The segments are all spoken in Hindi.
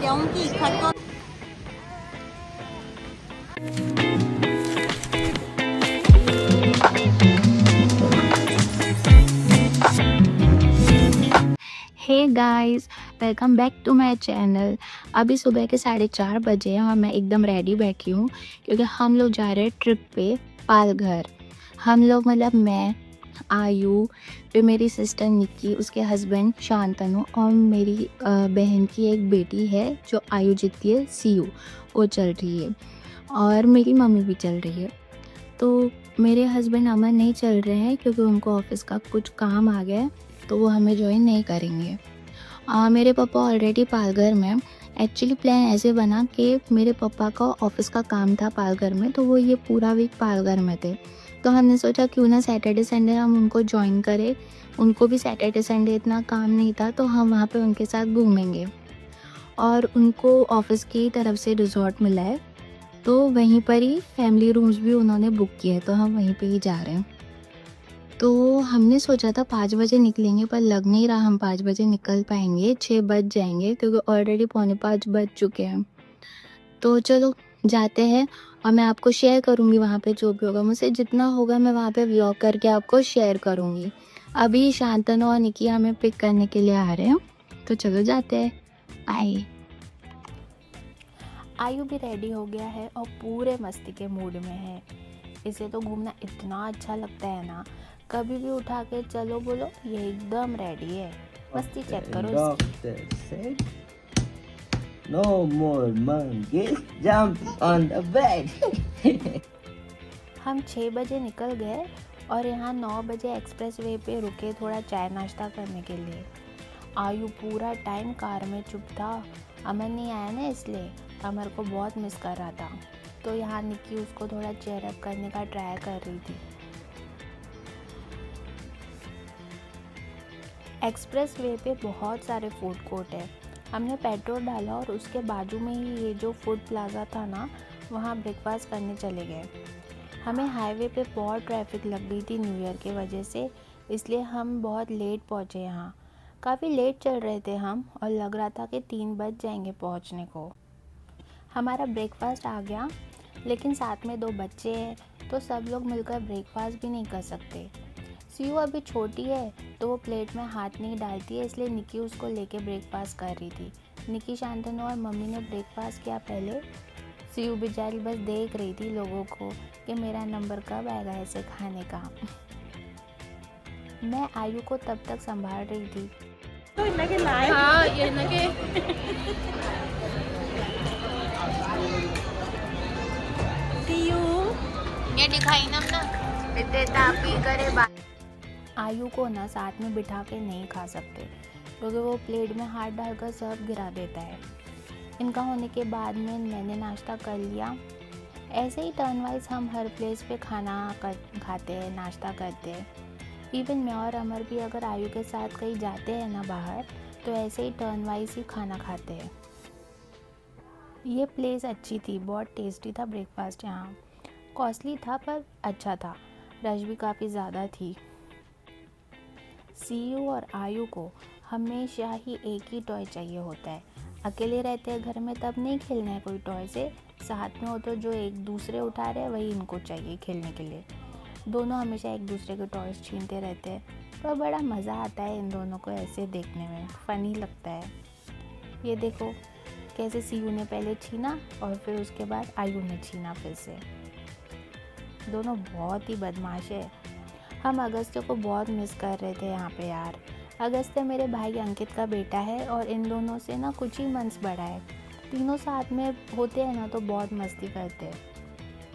जाऊंगी खत। Hey guys, welcome back to my channel. अभी सुबह के 4:30 बजे हैं और मैं एकदम रेडी बैठी हूँ क्योंकि हम लोग जा रहे हैं ट्रिप पे पालघर। हम लोग मतलब मैं, आयु, फिर मेरी सिस्टर निक्की, उसके हस्बैंड शांतनु और मेरी बहन की एक बेटी है जो आयु जितती है, सीयू, वो चल रही है और मेरी मम्मी भी चल रही है। तो मेरे हस्बैंड अमन नहीं चल रहे हैं क्योंकि उनको ऑफिस का कुछ काम आ गया है, तो वो हमें ज्वाइन नहीं करेंगे। मेरे पापा ऑलरेडी पालघर में। एक्चुअली प्लान ऐसे बना कि मेरे पापा का ऑफिस का काम था पालघर में, तो वो ये पूरा वीक पालघर में थे। तो हमने सोचा क्यों ना सैटरडे संडे हम उनको ज्वाइन करें। उनको भी सैटरडे संडे इतना काम नहीं था, तो हम वहाँ पे उनके साथ घूमेंगे। और उनको ऑफिस की तरफ से रिजॉर्ट मिला है, तो वहीं पर ही फैमिली रूम्स भी उन्होंने बुक किए हैं, तो हम वहीं पे ही जा रहे हैं। तो हमने सोचा था 5 बजे निकलेंगे, पर लग नहीं रहा हम 5 बजे निकल पाएंगे, 6 बज जाएंगे क्योंकि ऑलरेडी 4:45 बज चुके हैं। तो चलो जाते हैं और मैं आपको शेयर करूँगी वहाँ पे जो भी होगा, मुझसे जितना होगा मैं वहाँ पे व्लॉग करके आपको शेयर करूँगी। अभी शांतनु और निकी हमें पिक करने के लिए आ रहे हैं, तो चलो जाते हैं। बाय। आयु भी रेडी हो गया है और पूरे मस्ती के मूड में है। इसे तो घूमना इतना अच्छा लगता है ना, कभी भी उठा के चलो बोलो ये एकदम रेडी है। मस्ती चेक करो इसकी। Doctor said, no more monkeys jump on the bed. हम 6 बजे निकल गए और यहाँ 9 बजे एक्सप्रेस वे पे रुके थोड़ा चाय नाश्ता करने के लिए। आयु पूरा टाइम कार में चुप था। अमर नहीं आया ना, इसलिए अमर को बहुत मिस कर रहा था। तो यहाँ निक्की उसको थोड़ा चेयर अप करने का ट्राई कर रही थी। एक्सप्रेस वे पे बहुत सारे फूड कोर्ट है। हमने पेट्रोल डाला और उसके बाजू में ही ये जो फूड प्लाज़ा था ना, वहाँ ब्रेकफास्ट करने चले गए। हमें हाईवे पे बहुत ट्रैफिक लग गई थी न्यू ईयर की वजह से, इसलिए हम बहुत लेट पहुँचे यहाँ। काफ़ी लेट चल रहे थे हम और लग रहा था कि 3 बज जाएंगे पहुँचने को। हमारा ब्रेकफास्ट आ गया, लेकिन साथ में 2 बच्चे हैं, तो सब लोग मिलकर ब्रेकफास्ट भी नहीं कर सकते। सीयू अभी छोटी है तो वो प्लेट में हाथ नहीं डालती है, इसलिए निकी उसको लेके ब्रेकफास्ट कर रही थी। निकी, शांतनु और मम्मी ने ब्रेकफास्ट किया पहले। सीयू बेचारी बस देख रही थी लोगों को कि मेरा नंबर कब आएगा ऐसे खाने का। मैं आयु को तब तक संभाल रही थी। हाँ ये ना के ये दिखाई ना इतने तापी करे आयु को ना साथ में बिठा के नहीं खा सकते क्योंकि वो प्लेट में हाथ डालकर सब गिरा देता है। इनका होने के बाद में मैंने नाश्ता कर लिया। ऐसे ही टर्न वाइज हम हर प्लेस पे खाते हैं, नाश्ता करते हैं। इवन मैं और अमर भी अगर आयु के साथ कहीं जाते हैं ना बाहर, तो ऐसे ही टर्न वाइज ही खाना खाते हैं। ये प्लेस अच्छी थी, बहुत टेस्टी था ब्रेकफास्ट यहाँ। कॉस्टली था पर अच्छा था, रश भी काफ़ी ज़्यादा थी। सीयू और आयु को हमेशा ही एक ही टॉय चाहिए होता है। अकेले रहते हैं घर में तब नहीं खेलना है कोई टॉय से, साथ में हो तो जो एक दूसरे उठा रहे हैं वही इनको चाहिए खेलने के लिए। दोनों हमेशा एक दूसरे के टॉयज़ छीनते रहते हैं, पर बड़ा मज़ा आता है इन दोनों को ऐसे देखने में, फ़नी लगता है। ये देखो कैसे सीयू ने पहले छीना और फिर उसके बाद आयु ने छीना फिर से। दोनों बहुत ही बदमाश है। हम अगस्त्य को बहुत मिस कर रहे थे यहाँ पे यार। अगस्त्य मेरे भाई अंकित का बेटा है और इन दोनों से ना कुछ ही मंथ्स बड़ा है। तीनों साथ में होते हैं ना तो बहुत मस्ती करते हैं।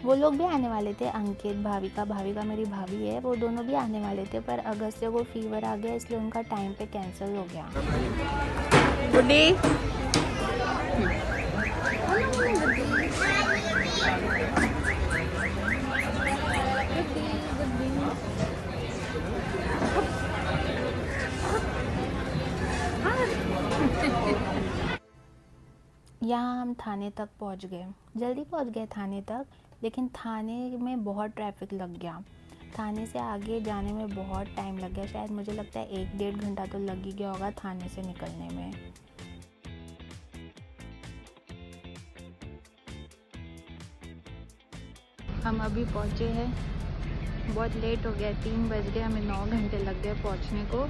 वो लोग भी आने वाले थे, अंकित, भाविका मेरी भाभी है, वो दोनों भी आने वाले थे, पर अगस्त्य को फीवर आ गया इसलिए उनका टाइम पे कैंसिल हो गया। गुड्डी यहाँ हम थाने तक पहुँच गए, जल्दी पहुँच गए थाने तक, लेकिन थाने में बहुत ट्रैफिक लग गया। थाने से आगे जाने में बहुत टाइम लग गया, शायद मुझे लगता है 1-1.5 घंटा तो लग ही गया होगा थाने से निकलने में। हम अभी पहुँचे हैं, बहुत लेट हो गया, 3 बज गए, हमें 9 घंटे लग गए पहुँचने को।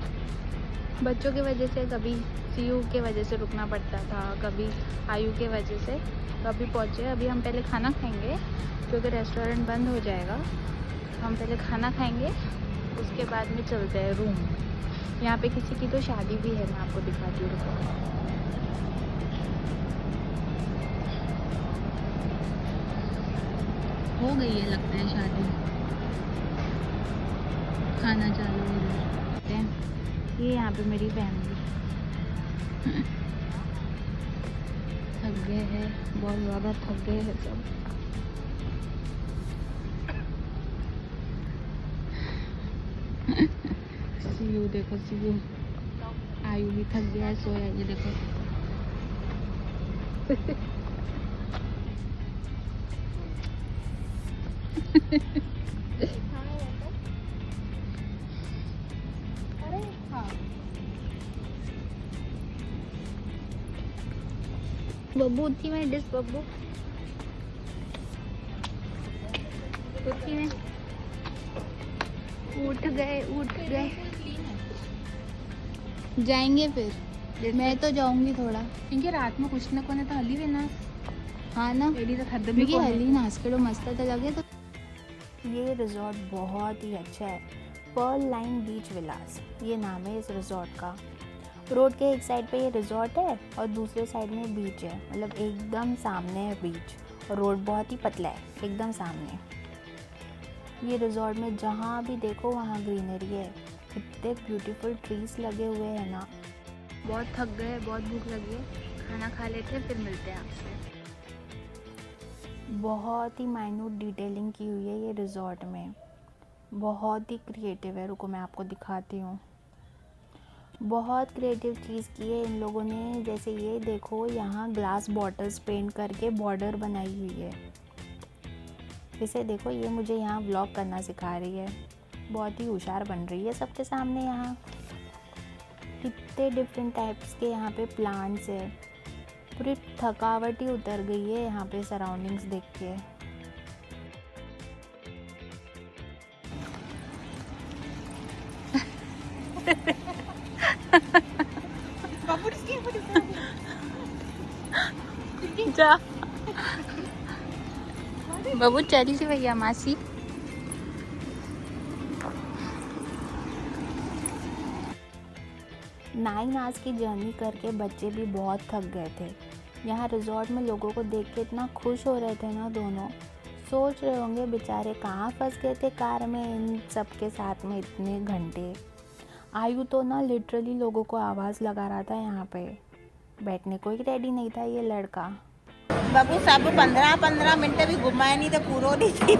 बच्चों की वजह से कभी सीयू के वजह से रुकना पड़ता था, कभी आयु के वजह से। तो अभी पहुँचे। अभी हम पहले खाना खाएंगे क्योंकि रेस्टोरेंट बंद हो जाएगा। हम पहले खाना खाएंगे, उसके बाद में चलते हैं रूम। यहाँ पे किसी की तो शादी भी है, मैं आपको दिखाती हूँ। हो गई है लगता है शादी। खाना चालू हो गया है। ये यहाँ पे मेरी फैमिली थक गए हैं, बहुत ज़्यादा थक गए हैं सब। सीयू देखो, सीयू आयु भी थक गया है, सोया। ये देखो बब्बू उठी में डिस, बब्बू उठी में, उठ गए। जाएंगे फिर, मैं तो जाऊंगी थोड़ा, क्योंकि रात में कुछ ना कोने तो हली वेना। हाँ ना, मेरी तो थर्द क्योंकि हली नाच के मस्त तो लगे। तो ये रिजॉर्ट बहुत ही अच्छा है, पर्ल लाइन बीच विलास ये नाम है इस रिजॉर्ट का। रोड के एक साइड पे ये रिजॉर्ट है और दूसरे साइड में बीच है, मतलब एकदम सामने है बीच, और रोड बहुत ही पतला है, एकदम सामने। ये रिजॉर्ट में जहाँ भी देखो वहाँ ग्रीनरी है, इतने ब्यूटीफुल ट्रीज लगे हुए हैं ना। बहुत थक गए, बहुत भूख लगी है, खाना खा लेते हैं, फिर मिलते हैं आपसे। बहुत ही माइन्यूट डिटेलिंग की हुई है ये रिजॉर्ट में, बहुत ही क्रिएटिव है। रुको मैं आपको दिखाती हूँ। बहुत क्रिएटिव चीज़ की है इन लोगों ने। जैसे ये देखो, यहाँ ग्लास बॉटल्स पेंट करके बॉर्डर बनाई हुई है। इसे देखो, ये मुझे यहाँ व्लॉग करना सिखा रही है, बहुत ही होशियार बन रही है सबके सामने। यहाँ कितने डिफरेंट टाइप्स के यहाँ पे प्लांट्स है। पूरी थकावट ही उतर गई है यहाँ पे सराउंडिंग्स देख के। जा बाबू, चली सी भैया मासी। नाइन आवर्स की जर्नी करके बच्चे भी बहुत थक गए थे। यहाँ रिजॉर्ट में लोगों को देख के इतना खुश हो रहे थे ना दोनों। सोच रहे होंगे बेचारे कहाँ फंस गए थे कार में इन सब के साथ में इतने घंटे। आयु तो ना लिटरली लोगों को आवाज़ लगा रहा था यहाँ पे, बैठने को ही रेडी नहीं था ये लड़का। बाबू सब 15-15 मिनट भी घुमाए नहीं तो पूरा नहीं थी।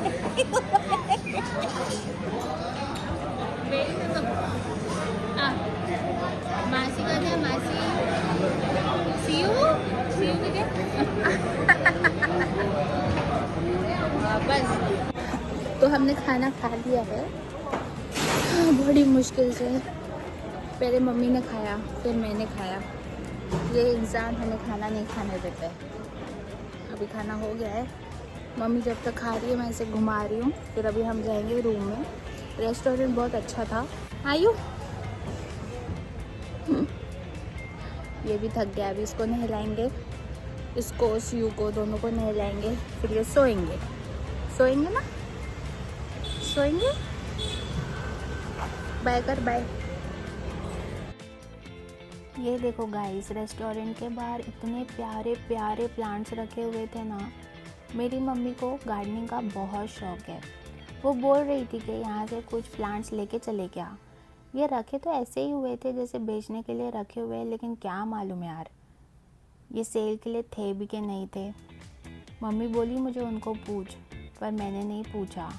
मासी का क्या, मासी सीयू के क्या बस। तो हमने खाना खा लिया है बड़ी मुश्किल से। पहले मम्मी ने खाया, फिर मैंने खाया। ये इंसान हमें खाना नहीं खाने देता है। अभी खाना हो गया है, मम्मी जब तक खा रही है मैं इसे घुमा रही हूँ, फिर अभी हम जाएंगे रूम में। रेस्टोरेंट बहुत अच्छा था। आयु ये भी थक गया, अभी इसको नहलाएंगे, इसको सीयू को, दोनों को नहलाएंगे, फिर ये सोएंगे। सोएंगे ना, सोएंगे। बाय कर, बाय। ये देखो गाइस, रेस्टोरेंट के बाहर इतने प्यारे प्यारे प्लांट्स रखे हुए थे ना। मेरी मम्मी को गार्डनिंग का बहुत शौक है। वो बोल रही थी कि यहाँ से कुछ प्लांट्स लेके चले क्या। ये रखे तो ऐसे ही हुए थे जैसे बेचने के लिए रखे हुए हैं, लेकिन क्या मालूम यार ये सेल के लिए थे भी कि नहीं थे। मम्मी बोली मुझे उनको पूछ, पर मैंने नहीं पूछा।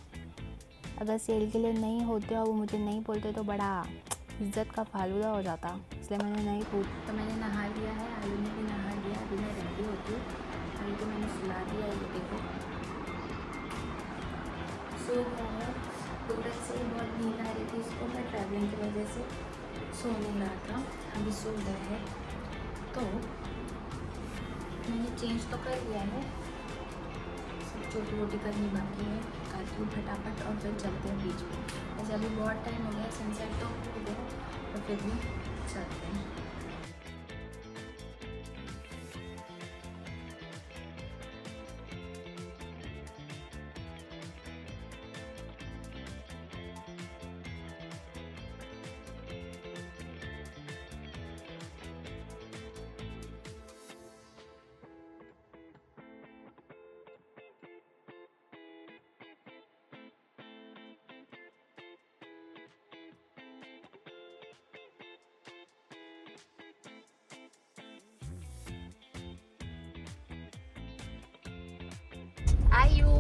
अगर सेल के लिए नहीं होते और वो मुझे नहीं बोलते तो बड़ा इज्जत का फालूदा हो जाता, इसलिए मैंने नहीं पूछा। तो मैंने नहा लिया है, आलू ने भी नहा लिया। अभी मैं रेडी होती हूँ, अभी तो मैंने सुला दिया। ये देखो सो गया है। पूरा से बहुत नींद आ रही थी इसको, मैं ट्रैवलिंग की वजह से सो नहीं रहा था। अभी सो गया है, तो मैंने चेंज तो कर लिया है, सब छोटी मोटी करनी बाकी है। दिखाती हूँ फटाफट और फिर चलते हैं बीच में। वैसे अभी बहुत टाइम हो गया, सनसेट तो हो गया, तो फिर भी चलते हैं। आयु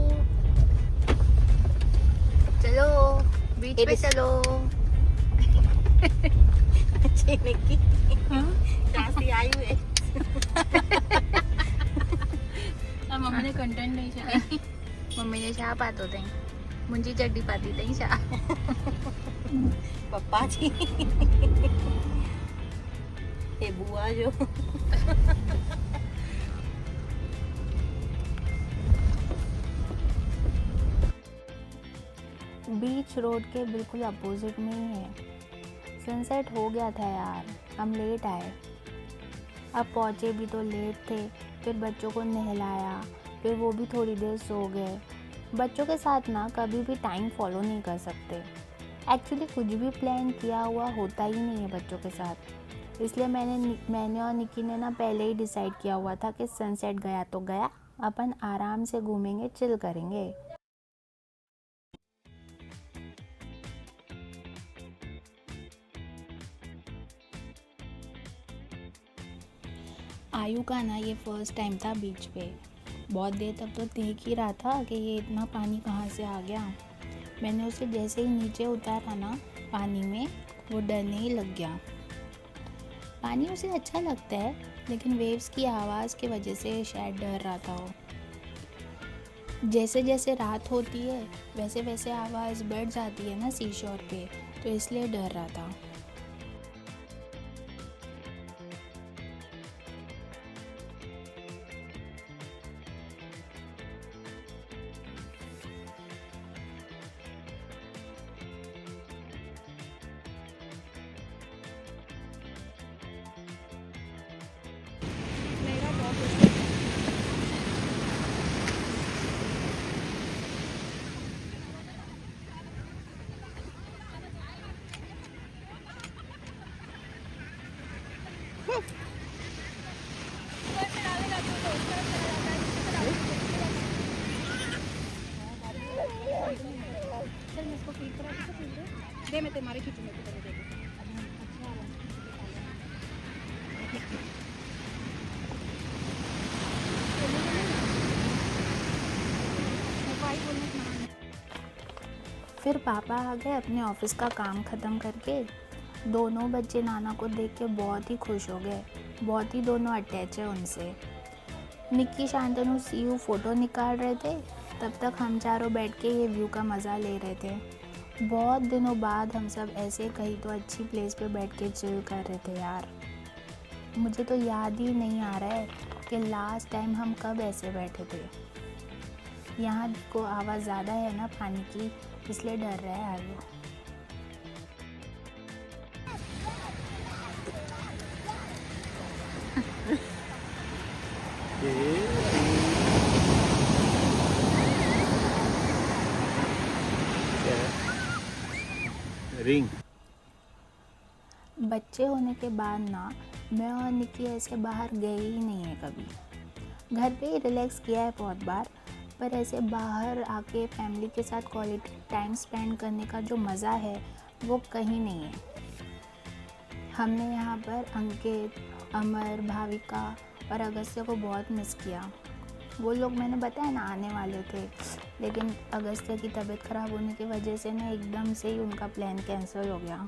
चलो बीच पे चलो। निक्की जास्ती आयु है। मम्मी ने कंटेंट नहीं चाहिए। मम्मी ने चाह पातो थे मुंजी चड्डी पाती थी चाह। पप्पा जी ये बुआ जो बीच रोड के बिल्कुल अपोजिट में ही है। सनसेट हो गया था यार, हम लेट आए। अब पहुँचे भी तो लेट थे, फिर बच्चों को नहलाया, फिर वो भी थोड़ी देर सो गए। बच्चों के साथ ना कभी भी टाइम फॉलो नहीं कर सकते। एक्चुअली कुछ भी प्लान किया हुआ होता ही नहीं है बच्चों के साथ। इसलिए मैंने और निक्की ने ना पहले ही डिसाइड किया हुआ था कि सनसेट गया तो गया, अपन आराम से घूमेंगे, चिल करेंगे। आयु का ना ये फर्स्ट टाइम था बीच पे। बहुत देर तक तो देख ही रहा था कि ये इतना पानी कहाँ से आ गया। मैंने उसे जैसे ही नीचे उतारा ना पानी में, वो डरने ही लग गया। पानी उसे अच्छा लगता है, लेकिन वेव्स की आवाज़ की वजह से शायद डर रहा था वो। जैसे जैसे रात होती है वैसे वैसे आवाज़ बढ़ जाती है ना सी शोर पे, तो इसलिए डर रहा था। दे मैं तुम्हारे खींचूंगा तो देखो। फिर पापा आ गए अपने ऑफिस का काम ख़त्म करके। दोनों बच्चे नाना को देख के बहुत ही खुश हो गए, बहुत ही दोनों अटैच है उनसे। निक्की शांतनु सीयू फ़ोटो निकाल रहे थे, तब तक हम चारों बैठ के ये व्यू का मज़ा ले रहे थे। बहुत दिनों बाद हम सब ऐसे कहीं तो अच्छी प्लेस पे बैठ के चिल कर रहे थे यार। मुझे तो याद ही नहीं आ रहा है कि लास्ट टाइम हम कब ऐसे बैठे थे। यहाँ को आवाज़ ज़्यादा है ना पानी की, इसलिए डर रहा है आयु। रिंग। बच्चे होने के बाद ना मैं और निक्की ऐसे बाहर गए ही नहीं है कभी। घर पे ही रिलैक्स किया है बहुत बार, पर ऐसे बाहर आके फैमिली के साथ क्वालिटी टाइम स्पेंड करने का जो मज़ा है वो कहीं नहीं है। हमने यहाँ पर अंकित, अमर, भाविका और अगस्त्य को बहुत मिस किया। वो लोग मैंने बताया ना आने वाले थे, लेकिन अगस्त्य की तबीयत ख़राब होने की वजह से ना एकदम से ही उनका प्लान कैंसिल हो गया।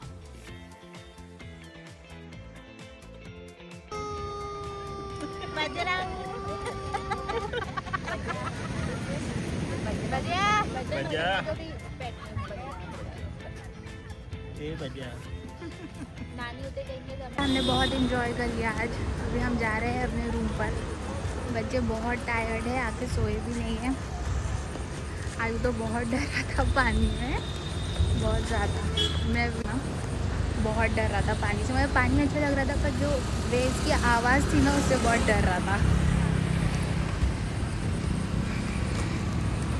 हमने बहुत इंजॉय कर लिया आज। अभी हम जा रहे हैं अपने रूम पर। बच्चे बहुत टायर्ड है, आके सोए भी नहीं हैं। आज तो बहुत डर रहा था पानी में, बहुत ज़्यादा। मैं ना बहुत डर रहा था पानी से। मुझे पानी अच्छा लग रहा था पर जो वेव्स की आवाज़ थी ना उससे बहुत डर रहा था।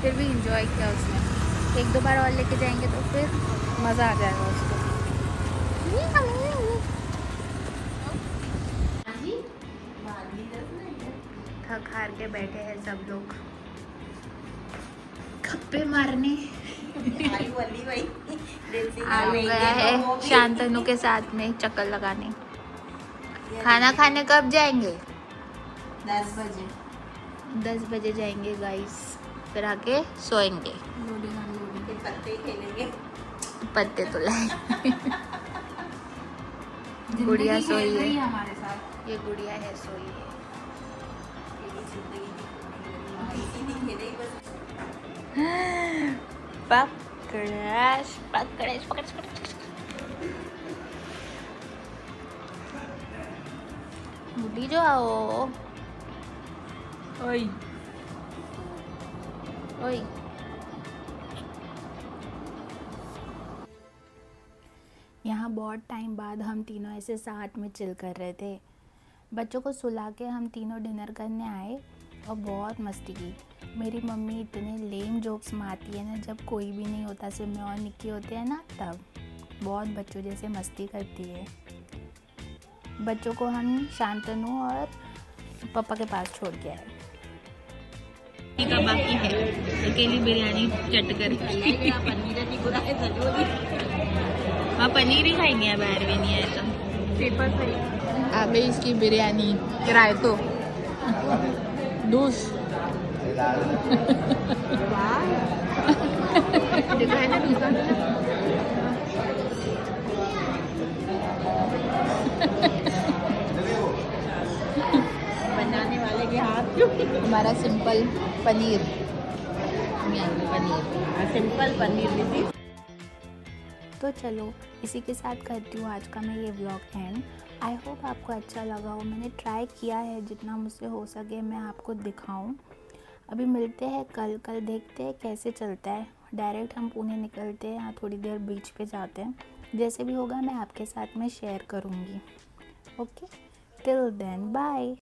फिर भी इंजॉय किया उसमें। 1-2 बार और लेके जाएंगे तो फिर मज़ा आ जाएगा उसको। थक हार के बैठे हैं सब लोग खप्पे मारने। आई वाली भाई देसी आ गया है शांतनु के साथ में चक्कर लगाने। खाना खाने कब जाएंगे? 10 बजे 10 बजे जाएंगे गाइस, फिर आके सोएंगे। के पत्ते खेलेंगे। पत्ते तो लाए। गुड़िया सोई है हमारे साथ। ये गुड़िया है सोई है। पकड़ाश पकड़ाश पकड़ाश पकड़ाश। बुढ़ी जो आओ। ओई ओई। यहाँ बहुत टाइम बाद हम तीनों ऐसे साथ में चिल कर रहे थे। बच्चों को सुला के हम तीनों डिनर करने आए और बहुत मस्ती की। मेरी मम्मी इतने लेम जोक्स मारती है ना, जब कोई भी नहीं होता, सिर्फ मैं और निक्की होते हैं ना, तब बहुत बच्चों जैसे मस्ती करती है। बच्चों को हम शांतनु और पापा के पास छोड़ के आए। का बाकी है अकेली बिरयानी चट कर। हाँ पनीर ही खाएंगे, बाहर भी नहीं है तो। आ गई इसकी बिरयानी, रायतो, दूस। बनाने वाले के हाथ हमारा सिंपल पनीर, सिंपल पनीर दीदी। तो चलो इसी के साथ करती हूँ आज का मैं ये व्लॉग एंड। आई होप आपको अच्छा लगा हो। मैंने ट्राई किया है जितना मुझसे हो सके मैं आपको दिखाऊं। अभी मिलते हैं कल देखते हैं कैसे चलता है। डायरेक्ट हम पुणे निकलते हैं या थोड़ी देर बीच पे जाते हैं, जैसे भी होगा मैं आपके साथ में शेयर करूँगी। Okay, till then bye.